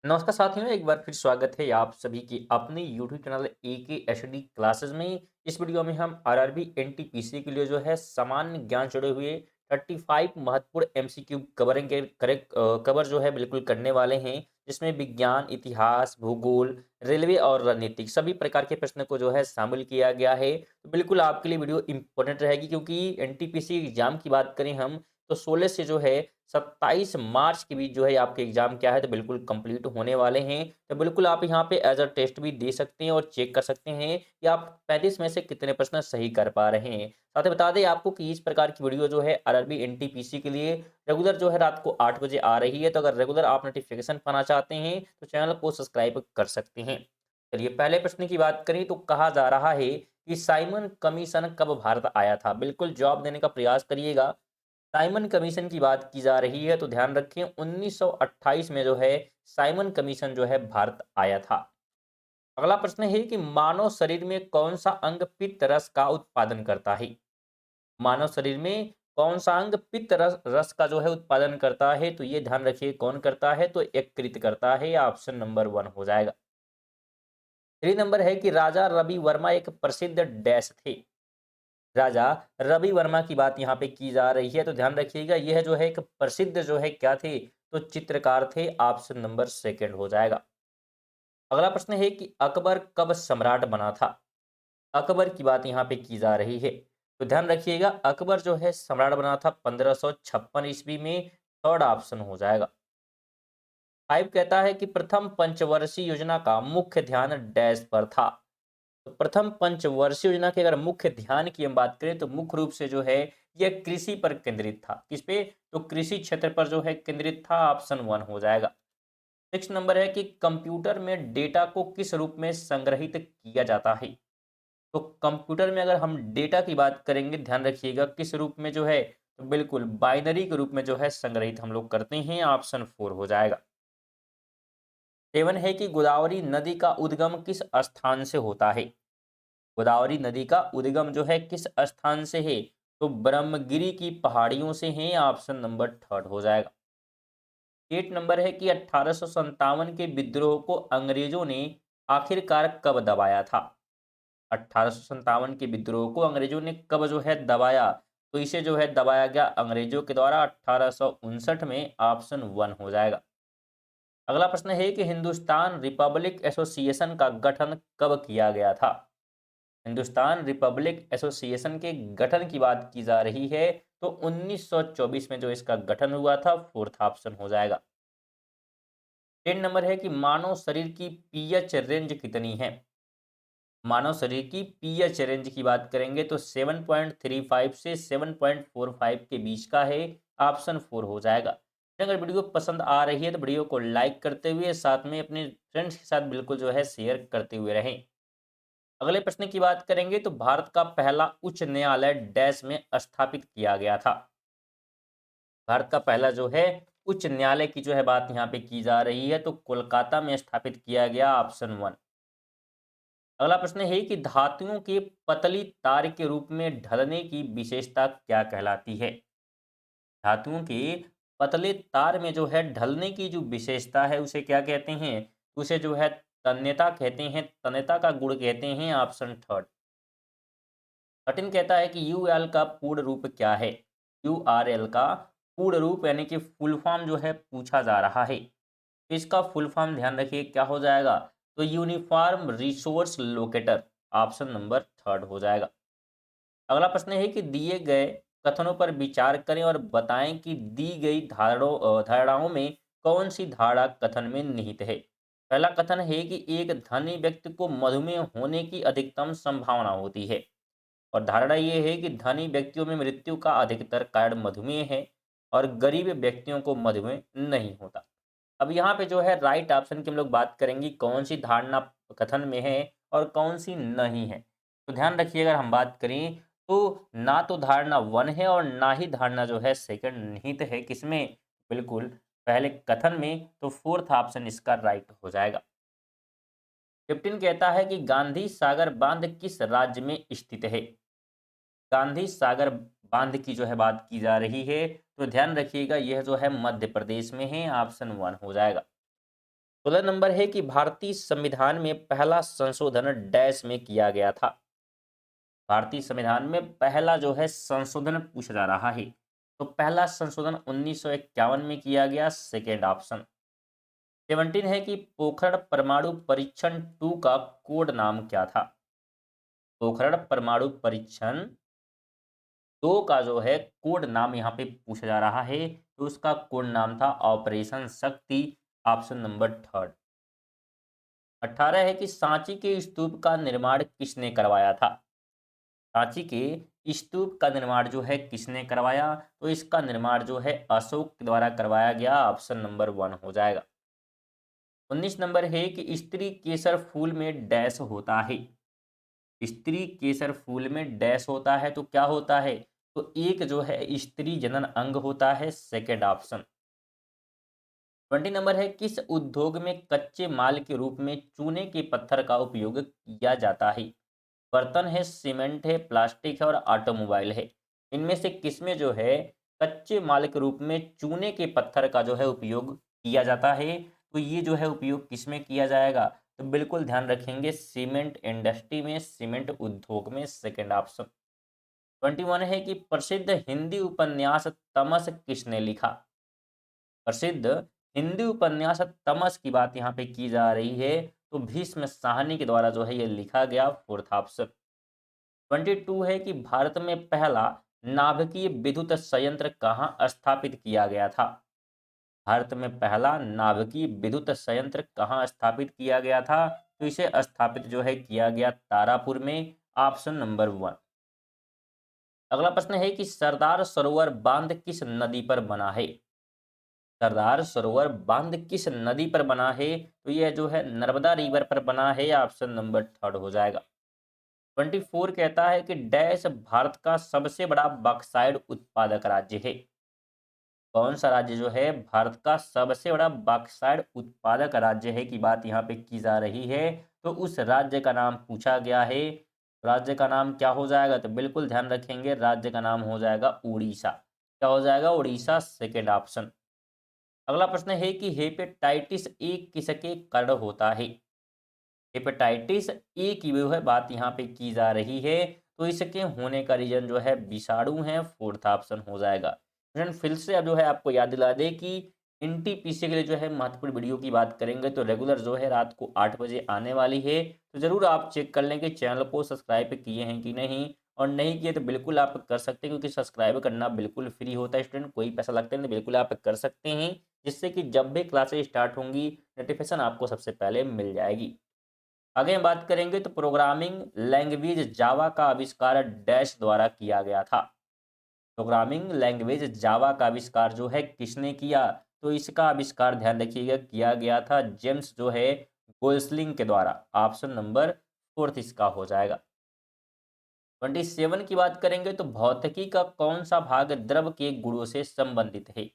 नमस्कार साथियों, एक बार फिर स्वागत है आप सभी की अपने YouTube channel AK HD classes में। इस वीडियो में हम आरआरबी एनटीपीसी के लिए जो है सामान्य ज्ञान जुड़े हुए 35 महत्वपूर्ण एमसीक्यू कवरेंगे करेक्ट कवर जो है बिल्कुल करने वाले हैं, जिसमें विज्ञान, इतिहास, भूगोल, रेलवे और रणनीतिक सभी प्रकार के प्रश्न को जो है शामिल किया गया है। तो बिल्कुल आपके लिए वीडियो इंपॉर्टेंट रहेगी, क्योंकि एनटीपीसी एग्जाम की बात करें हम तो 16 से जो है 27 मार्च के बीच जो है आपके एग्जाम क्या है तो बिल्कुल कंप्लीट होने वाले हैं। तो बिल्कुल आप यहाँ पे एज अ टेस्ट भी दे सकते हैं और चेक कर सकते हैं कि आप 35 में से कितने प्रश्न सही कर पा रहे हैं। साथ ही बता दें आपको कि इस प्रकार की वीडियो जो है आरआरबी एनटीपीसी के लिए रेगुलर जो है रात को 8 बजे आ रही है। तो अगर रेगुलर आप नोटिफिकेशन पाना चाहते हैं तो चैनल को सब्सक्राइब कर सकते हैं। चलिए पहले प्रश्न की बात करें तो कहा जा रहा है कि साइमन कमीशन कब भारत आया था। बिल्कुल जवाब देने का प्रयास करिएगा। साइमन कमीशन की बात की जा रही है तो ध्यान रखें 1928 में जो है साइमन कमीशन जो है भारत आया था। अगला प्रश्न है कि मानव शरीर में कौन सा अंग पित्त रस का उत्पादन करता है। मानव शरीर में कौन सा अंग पित्त रस रस का जो है उत्पादन करता है, तो ये ध्यान रखिए कौन करता है, तो यकृत करता है। या ऑप्शन नंबर 1 हो जाएगा। 3 नंबर है कि राजा रवि वर्मा एक प्रसिद्ध डैश थे। राजा रवि वर्मा की बात यहाँ पे की जा रही है, तो ध्यान रखिएगा यह जो है एक प्रसिद्ध जो है क्या थे, तो चित्रकार थे। ऑप्शन नंबर 2 हो जाएगा। अगला प्रश्न है कि अकबर कब सम्राट बना था। अकबर की बात यहाँ पे की जा रही है, तो ध्यान रखिएगा अकबर जो है सम्राट बना था 1556 ईस्वी में। थर्ड ऑप्शन हो जाएगा। 5 कहता है कि प्रथम पंचवर्षीय योजना का मुख्य ध्यान डैश पर था। तो प्रथम पंचवर्षीय योजना के अगर मुख्य ध्यान की हम बात करें तो मुख्य रूप से जो है यह कृषि पर केंद्रित था। किस पे, तो कृषि क्षेत्र पर जो है केंद्रित था। ऑप्शन 1 हो जाएगा। 6 नंबर है कि कंप्यूटर में डेटा को किस रूप में संग्रहित किया जाता है। तो कंप्यूटर में अगर हम डेटा की बात करेंगे, ध्यान रखिएगा किस रूप में जो है, तो बिल्कुल बाइनरी के रूप में जो है संग्रहित हम लोग करते हैं। ऑप्शन 4 हो जाएगा। 7 है कि गोदावरी नदी का उद्गम किस स्थान से होता है। गोदावरी नदी का उद्गम जो है किस स्थान से है, तो ब्रह्मगिरी की पहाड़ियों से है। ऑप्शन नंबर 3 हो जाएगा। 8 नंबर है कि 1857 के विद्रोह को अंग्रेजों ने आखिरकार कब दबाया था। 1857 के विद्रोह को अंग्रेजों ने कब जो है दबाया, तो इसे जो है दबाया गया अंग्रेजों के द्वारा 1859 में। ऑप्शन 1 हो जाएगा। अगला प्रश्न है कि हिंदुस्तान रिपब्लिक एसोसिएशन का गठन कब किया गया था। हिंदुस्तान रिपब्लिक एसोसिएशन के गठन की बात की जा रही है, तो 1924 में जो इसका गठन हुआ था। फोर्थ ऑप्शन हो जाएगा। 10 नंबर है कि मानव शरीर की पीएच रेंज कितनी है। मानव शरीर की पीएच रेंज की बात करेंगे तो 7.35 से 7.45 के बीच का है। ऑप्शन 4 हो जाएगा। अगर वीडियो पसंद आ रही है तो वीडियो को लाइक करते हुए साथ में अपने फ्रेंड्स के साथ बिल्कुल जो है शेयर करते हुए रहें। अगले प्रश्न की बात करेंगे तो भारत का पहला उच्च न्यायालय डैश में स्थापित किया गया था। भारत का पहला जो है उच्च न्यायालय की जो है बात यहाँ पे की जा रही है, तो कोलकाता में स्थापित किया गया। ऑप्शन 1। अगला प्रश्न है कि धातुओं के पतली तार के रूप में ढलने की विशेषता क्या कहलाती है। धातुओं के पतले तार में जो है ढलने की जो विशेषता है उसे क्या कहते हैं, उसे जो है तन्यता कहते हैं। तन्यता का गुण कहते हैं। ऑप्शन 3। 13 कहता है कि यूएल का पूर्ण रूप क्या है। यूआरएल का पूर्ण रूप यानी कि फुल फॉर्म जो है पूछा जा रहा है। तो इसका फुल फॉर्म ध्यान रखिए क्या हो जाएगा, तो uniform resource locator. Option number 3 हो जाएगा। अगला प्रश्न है कि दिए गए कथनों पर विचार करें और बताएं कि दी गई धारणाओं में कौन सी धारणा कथन में निहित है। पहला कथन है कि एक धनी व्यक्ति को मधुमेह होने की अधिकतम संभावना होती है, और धारणा ये है कि धनी व्यक्तियों में मृत्यु का अधिकतर कारण मधुमेह है और गरीब व्यक्तियों को मधुमेह नहीं होता। अब यहाँ पे जो है राइट ऑप्शन की हम लोग बात करेंगे कौन सी धारणा कथन में है और कौन सी नहीं है। तो ध्यान रखिए अगर हम बात करें तो ना तो धारणा 1 है और ना ही धारणा जो है सेकंड निहित है। किसमें, बिल्कुल पहले कथन में। तो फोर्थ ऑप्शन इसका राइट हो जाएगा। 15 कहता है कि गांधी सागर बांध किस राज्य में स्थित है। गांधी सागर बांध की जो है बात की जा रही है, तो ध्यान रखिएगा यह जो है मध्य प्रदेश में है। ऑप्शन 1 हो जाएगा। 16 नंबर है कि भारतीय संविधान में पहला संशोधन डैश में किया गया था। भारतीय संविधान में पहला जो है संशोधन पूछा जा रहा है, तो पहला संशोधन 1951 में किया गया, सेकेंड ऑप्शन। 17 है कि पोखरण परमाणु परीक्षण 2 का कोड नाम क्या था। पोखरण परमाणु परीक्षण 2 का जो है कोड नाम यहाँ पे पूछा जा रहा है, तो उसका कोड नाम था ऑपरेशन शक्ति, ऑप्शन नंबर थर्ड। 18 है कि सांची के स्तूप का निर्माण किसने करवाया था। सांची के स्तूप का निर्माण जो है किसने करवाया, तो इसका निर्माण जो है अशोक के द्वारा करवाया गया, ऑप्शन नंबर 1 हो जाएगा। 19 नंबर है कि स्त्री केसर फूल में डैश होता है। स्त्री केसर फूल में डैश होता है, तो क्या होता है, तो एक जो है स्त्री जनन अंग होता है, सेकेंड ऑप्शन। 20 नंबर है किस उद्योग में कच्चे माल के रूप में चूने के पत्थर का उपयोग किया जाता है। बर्तन है, सीमेंट है, प्लास्टिक है और ऑटोमोबाइल है। इनमें से किसमें जो है कच्चे माल के रूप में चूने के पत्थर का जो है उपयोग किया जाता है, तो ये जो है उपयोग किसमें किया जाएगा, तो बिल्कुल ध्यान रखेंगे सीमेंट इंडस्ट्री में, सीमेंट उद्योग में, सेकेंड ऑप्शन। 21 है कि प्रसिद्ध हिंदी उपन्यास तमस किसने लिखा। प्रसिद्ध हिंदी उपन्यास तमस की बात यहाँ पे की जा रही है, तो भीष्म साहनी के द्वारा जो है ये लिखा गया, फोर्थ ऑप्शन। 22 है कि भारत में पहला नाभिकीय विद्युत संयंत्र कहाँ स्थापित किया गया था। भारत में पहला नाभिकीय विद्युत संयंत्र कहाँ स्थापित किया गया था, तो इसे स्थापित जो है किया गया तारापुर में, ऑप्शन नंबर 1। अगला प्रश्न है कि सरदार सरोवर बांध किस नदी पर बना है। सरदार सरोवर बांध किस नदी पर बना है, तो यह जो है नर्मदा रिवर पर बना है, ऑप्शन नंबर थर्ड हो जाएगा। 24 कहता है कि डैश भारत का सबसे बड़ा बॉक्साइट उत्पादक राज्य है। कौन सा राज्य जो है भारत का सबसे बड़ा बॉक्साइट उत्पादक राज्य है की बात यहाँ पे की जा रही है, तो उस राज्य का नाम पूछा गया है। राज्य का नाम क्या हो जाएगा, तो बिल्कुल ध्यान रखेंगे, राज्य का नाम हो जाएगा उड़ीसा। क्या हो जाएगा, उड़ीसा, सेकेंड ऑप्शन। अगला प्रश्न है कि हेपेटाइटिस ए किसके कारण होता है। हेपेटाइटिस ए की जो है बात यहाँ पे की जा रही है, तो इसके होने का रीजन जो है विषाणु है, फोर्थ ऑप्शन हो जाएगा। फ्रेंड फिर से अब जो है आपको याद दिला दे कि एनटीपीसी के लिए जो है महत्वपूर्ण वीडियो की बात करेंगे, तो रेगुलर जो है रात को 8 बजे आने वाली है, तो जरूर आप चेक कर लें कि चैनल को सब्सक्राइब किए हैं कि नहीं, और नहीं किए तो बिल्कुल आप कर सकते हैं, क्योंकि सब्सक्राइब करना बिल्कुल फ्री होता है स्टूडेंट, कोई पैसा लगता नहीं, तो बिल्कुल आप कर सकते हैं, जिससे कि जब भी क्लासेस स्टार्ट होंगी नोटिफिकेशन आपको सबसे पहले मिल जाएगी। आगे हम बात करेंगे तो प्रोग्रामिंग लैंग्वेज जावा का आविष्कार डैश द्वारा किया गया था। प्रोग्रामिंग लैंग्वेज जावा का आविष्कार जो है किसने किया, तो इसका आविष्कार ध्यान रखिएगा किया गया था जेम्स जो है गोल्सलिंग के द्वारा, ऑप्शन नंबर फोर्थ इसका हो जाएगा। 27 की बात करेंगे तो भौतिकी का कौन सा भाग द्रव के गुणों से संबंधित है।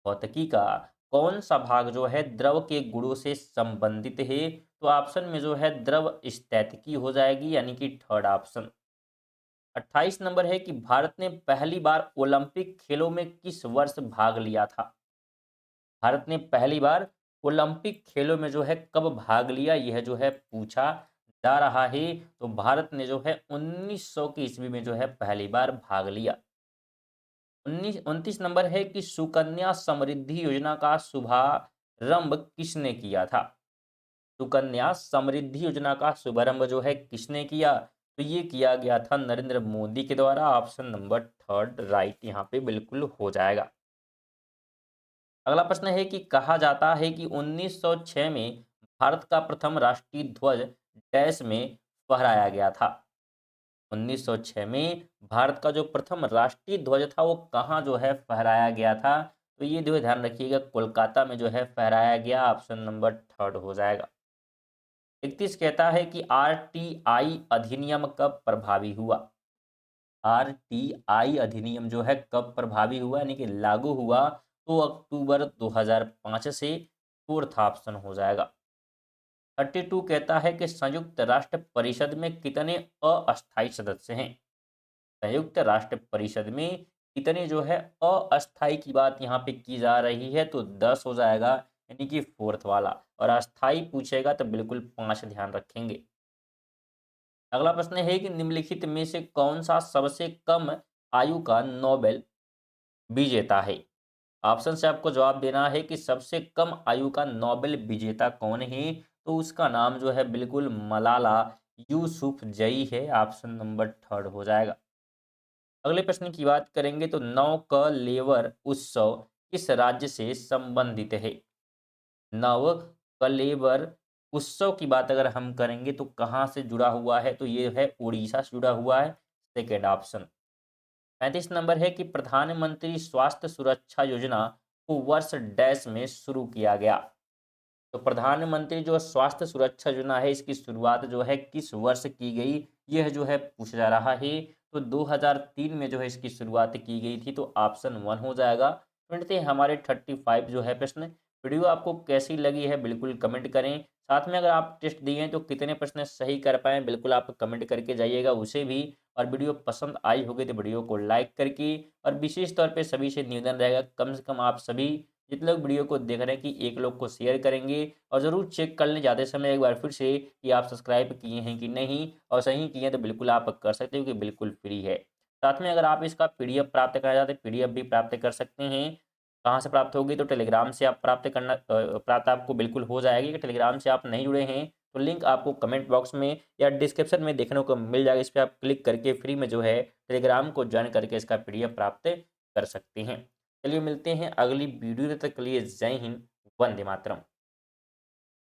भौतिकी का कौन सा भाग जो है द्रव के गुणों से संबंधित है, तो ऑप्शन में जो है द्रव स्थितिकी हो जाएगी, यानी कि थर्ड ऑप्शन। 28 नंबर है कि भारत ने पहली बार ओलंपिक खेलों में किस वर्ष भाग लिया था। भारत ने पहली बार ओलंपिक खेलों में जो है कब भाग लिया, यह जो है पूछा जा रहा है, तो भारत ने जो है 1900 की ईस्वी में जो है पहली बार भाग लिया। 29 नंबर है कि सुकन्या समृद्धि योजना का शुभारंभ किसने किया था। सुकन्या समृद्धि योजना का शुभारंभ जो है किसने किया, तो ये किया गया था नरेंद्र मोदी के द्वारा, ऑप्शन नंबर थर्ड राइट यहाँ पे बिल्कुल हो जाएगा। अगला प्रश्न है कि कहा जाता है कि 1906 में भारत का प्रथम राष्ट्रीय ध्वज डैश में फहराया गया था। 1906 में भारत का जो प्रथम राष्ट्रीय ध्वज था वो कहाँ जो है फहराया गया था, तो ये जो है ध्यान रखिएगा कोलकाता में जो है फहराया गया, ऑप्शन नंबर थर्ड हो जाएगा। 31 कहता है कि आरटीआई अधिनियम कब प्रभावी हुआ। आरटीआई अधिनियम जो है कब प्रभावी हुआ, यानी कि लागू हुआ, तो अक्टूबर 2005 से, फोर्थ ऑप्शन हो जाएगा। 32 कहता है कि संयुक्त राष्ट्र परिषद में कितने अस्थायी सदस्य हैं। संयुक्त राष्ट्र परिषद में कितने जो है अस्थायी की बात यहाँ पे की जा रही है, तो 10 हो जाएगा, यानी कि फोर्थ वाला। और अस्थाई पूछेगा तो बिल्कुल 5 ध्यान रखेंगे। अगला प्रश्न है कि निम्नलिखित में से कौन सा सबसे कम आयु का नोबेल विजेता है? ऑप्शन से आपको जवाब देना है कि सबसे कम आयु का नोबेल विजेता कौन है। तो उसका नाम जो है बिल्कुल मलाला यूसुफजई है। ऑप्शन नंबर थर्ड हो जाएगा। अगले प्रश्न की बात करेंगे तो नौ कलेवर उत्सव किस राज्य से संबंधित है? नव कलेवर उत्सव की बात अगर हम करेंगे तो कहाँ से जुड़ा हुआ है? तो ये है उड़ीसा से जुड़ा हुआ है। Second option. 35 नंबर है कि प्रधानमंत्री स्वास्थ्य सुरक्षा योजना को वर्ष डैश में शुरू किया गया। तो प्रधानमंत्री जो स्वास्थ्य सुरक्षा योजना है इसकी शुरुआत जो है किस वर्ष की गई, यह जो है पूछा जा रहा है। तो 2003 में जो है इसकी शुरुआत की गई थी। तो ऑप्शन वन हो जाएगा। मिलते हैं हमारे 35 जो है प्रश्न। वीडियो आपको कैसी लगी है बिल्कुल कमेंट करें। साथ में अगर आप टेस्ट दिए हैं तो कितने प्रश्न सही कर पाए बिल्कुल आप कमेंट करके जाइएगा उसे भी। और वीडियो पसंद आई होगी तो वीडियो को लाइक करके, और विशेष तौर पे सभी से निवेदन रहेगा कम से कम आप सभी जितने लोग वीडियो को देख रहे हैं कि एक लोग को शेयर करेंगे। और ज़रूर चेक कर लें जाते समय एक बार फिर से कि आप सब्सक्राइब किए हैं कि नहीं, और सही किए हैं तो बिल्कुल आप कर सकते हो कि बिल्कुल फ्री है। साथ में अगर आप इसका पीडीएफ प्राप्त करना चाहते हैं पीडीएफ भी प्राप्त कर सकते हैं। कहाँ से प्राप्त होगी? तो टेलीग्राम से आप प्राप्त करना प्राप्त आपको बिल्कुल हो जाएगी। कि टेलीग्राम से आप नहीं जुड़े हैं तो लिंक आपको कमेंट बॉक्स में या डिस्क्रिप्शन में देखने को मिल जाएगा। इस पर आप क्लिक करके फ्री में जो है टेलीग्राम को ज्वाइन करके इसका पीडीएफ प्राप्त कर सकते हैं। चलिए मिलते हैं अगली वीडियो, तब तक के लिए जय हिंद, वंदे मातरम।